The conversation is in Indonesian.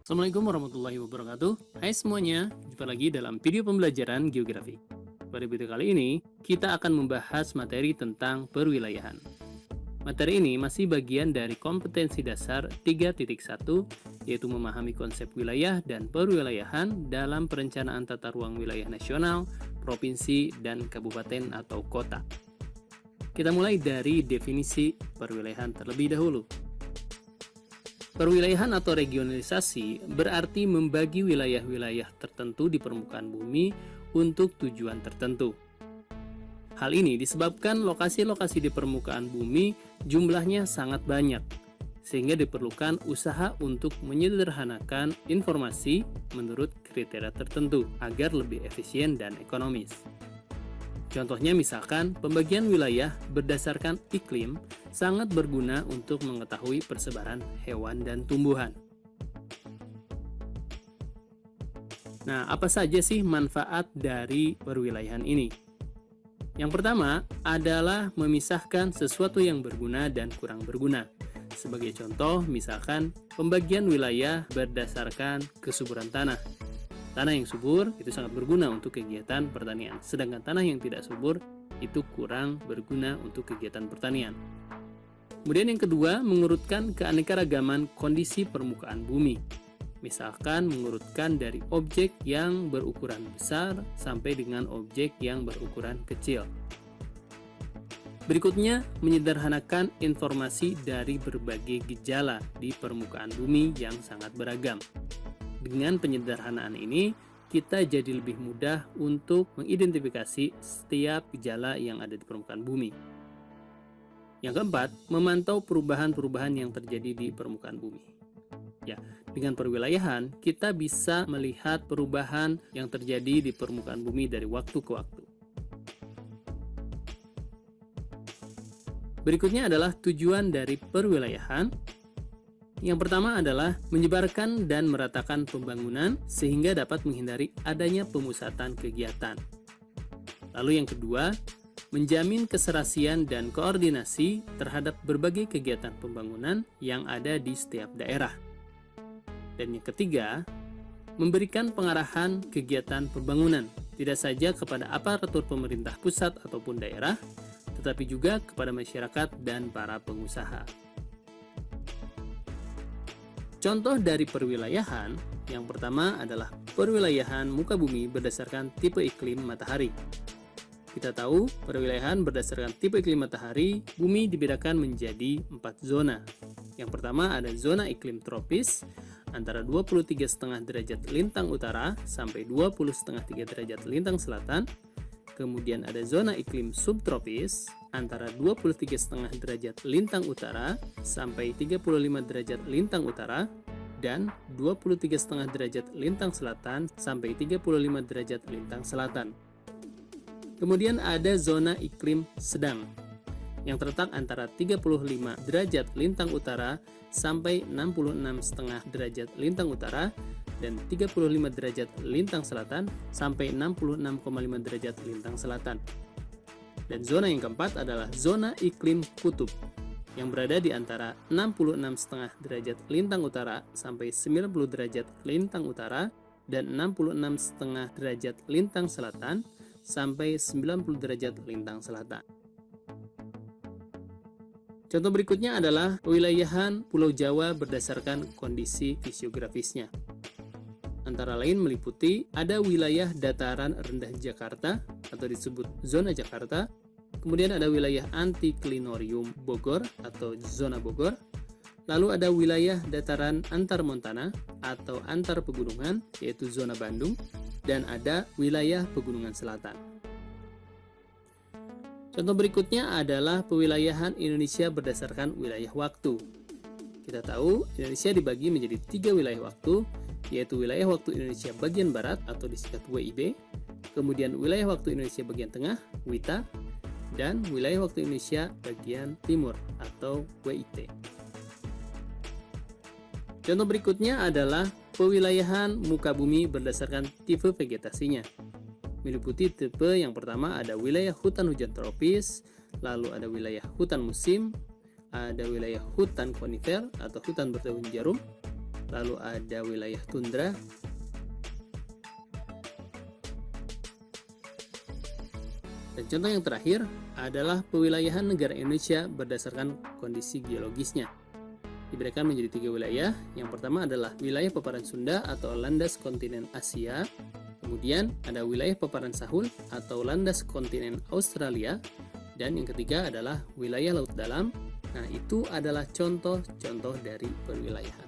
Assalamualaikum warahmatullahi wabarakatuh. Hai semuanya, jumpa lagi dalam video pembelajaran geografi. Pada video kali ini, kita akan membahas materi tentang perwilayahan. Materi ini masih bagian dari kompetensi dasar 3.1, yaitu memahami konsep wilayah dan perwilayahan dalam perencanaan tata ruang wilayah nasional, provinsi, dan kabupaten atau kota. Kita mulai dari definisi perwilayahan terlebih dahulu. Perwilayahan atau regionalisasi berarti membagi wilayah-wilayah tertentu di permukaan bumi untuk tujuan tertentu. Hal ini disebabkan lokasi-lokasi di permukaan bumi jumlahnya sangat banyak, sehingga diperlukan usaha untuk menyederhanakan informasi menurut kriteria tertentu agar lebih efisien dan ekonomis. Contohnya misalkan, pembagian wilayah berdasarkan iklim sangat berguna untuk mengetahui persebaran hewan dan tumbuhan. Nah, apa saja sih manfaat dari perwilayahan ini? Yang pertama adalah memisahkan sesuatu yang berguna dan kurang berguna. Sebagai contoh, misalkan pembagian wilayah berdasarkan kesuburan tanah. Tanah yang subur itu sangat berguna untuk kegiatan pertanian, sedangkan tanah yang tidak subur itu kurang berguna untuk kegiatan pertanian. Kemudian yang kedua, mengurutkan keanekaragaman kondisi permukaan bumi. Misalkan mengurutkan dari objek yang berukuran besar sampai dengan objek yang berukuran kecil. Berikutnya, menyederhanakan informasi dari berbagai gejala di permukaan bumi yang sangat beragam. Dengan penyederhanaan ini, kita jadi lebih mudah untuk mengidentifikasi setiap gejala yang ada di permukaan bumi. Yang keempat, memantau perubahan-perubahan yang terjadi di permukaan bumi. Ya, dengan perwilayahan, kita bisa melihat perubahan yang terjadi di permukaan bumi dari waktu ke waktu. Berikutnya adalah tujuan dari perwilayahan. Yang pertama adalah menyebarkan dan meratakan pembangunan sehingga dapat menghindari adanya pemusatan kegiatan. Lalu yang kedua, menjamin keserasian dan koordinasi terhadap berbagai kegiatan pembangunan yang ada di setiap daerah. Dan yang ketiga, memberikan pengarahan kegiatan pembangunan tidak saja kepada aparatur pemerintah pusat ataupun daerah, tetapi juga kepada masyarakat dan para pengusaha. Contoh dari perwilayahan, yang pertama adalah perwilayahan muka bumi berdasarkan tipe iklim matahari. Kita tahu, perwilayahan berdasarkan tipe iklim matahari, bumi dibedakan menjadi 4 zona. Yang pertama ada zona iklim tropis, antara 23,5 derajat lintang utara sampai 20,5 derajat lintang selatan. Kemudian ada zona iklim subtropis, antara 23,5 derajat lintang utara sampai 35 derajat lintang utara, dan 23,5 derajat lintang selatan sampai 35 derajat lintang selatan. Kemudian ada zona iklim sedang, yang terletak antara 35 derajat lintang utara sampai 66,5 derajat lintang utara, dan 35 derajat lintang selatan sampai 66,5 derajat lintang selatan. Dan zona yang keempat adalah zona iklim kutub, yang berada di antara 66,5 derajat lintang utara sampai 90 derajat lintang utara, dan 66,5 derajat lintang selatan sampai 90 derajat lintang selatan. Contoh berikutnya adalah pewilayahan Pulau Jawa berdasarkan kondisi fisiografisnya. Antara lain meliputi ada wilayah dataran rendah Jakarta atau disebut zona Jakarta, kemudian ada wilayah antiklinorium Bogor atau zona Bogor, lalu ada wilayah dataran antar montana atau antar pegunungan yaitu zona Bandung, dan ada wilayah pegunungan selatan. Contoh berikutnya adalah pewilayahan Indonesia berdasarkan wilayah waktu. Kita tahu Indonesia dibagi menjadi 3 wilayah waktu, yaitu wilayah waktu Indonesia bagian barat atau disingkat WIB, kemudian wilayah waktu Indonesia bagian tengah WITA, dan wilayah waktu Indonesia bagian timur atau WIT. Contoh berikutnya adalah pewilayahan muka bumi berdasarkan tipe vegetasinya. Meliputi tipe yang pertama ada wilayah hutan hujan tropis, lalu ada wilayah hutan musim, ada wilayah hutan konifer atau hutan berdaun jarum, lalu ada wilayah tundra, dan contoh yang terakhir adalah pewilayahan negara Indonesia berdasarkan kondisi geologisnya. Diberikan menjadi 3 wilayah. Yang pertama adalah wilayah paparan Sunda atau landas kontinen Asia. Kemudian ada wilayah paparan Sahul atau landas kontinen Australia. Dan yang ketiga adalah wilayah laut dalam. Nah, itu adalah contoh-contoh dari perwilayahan.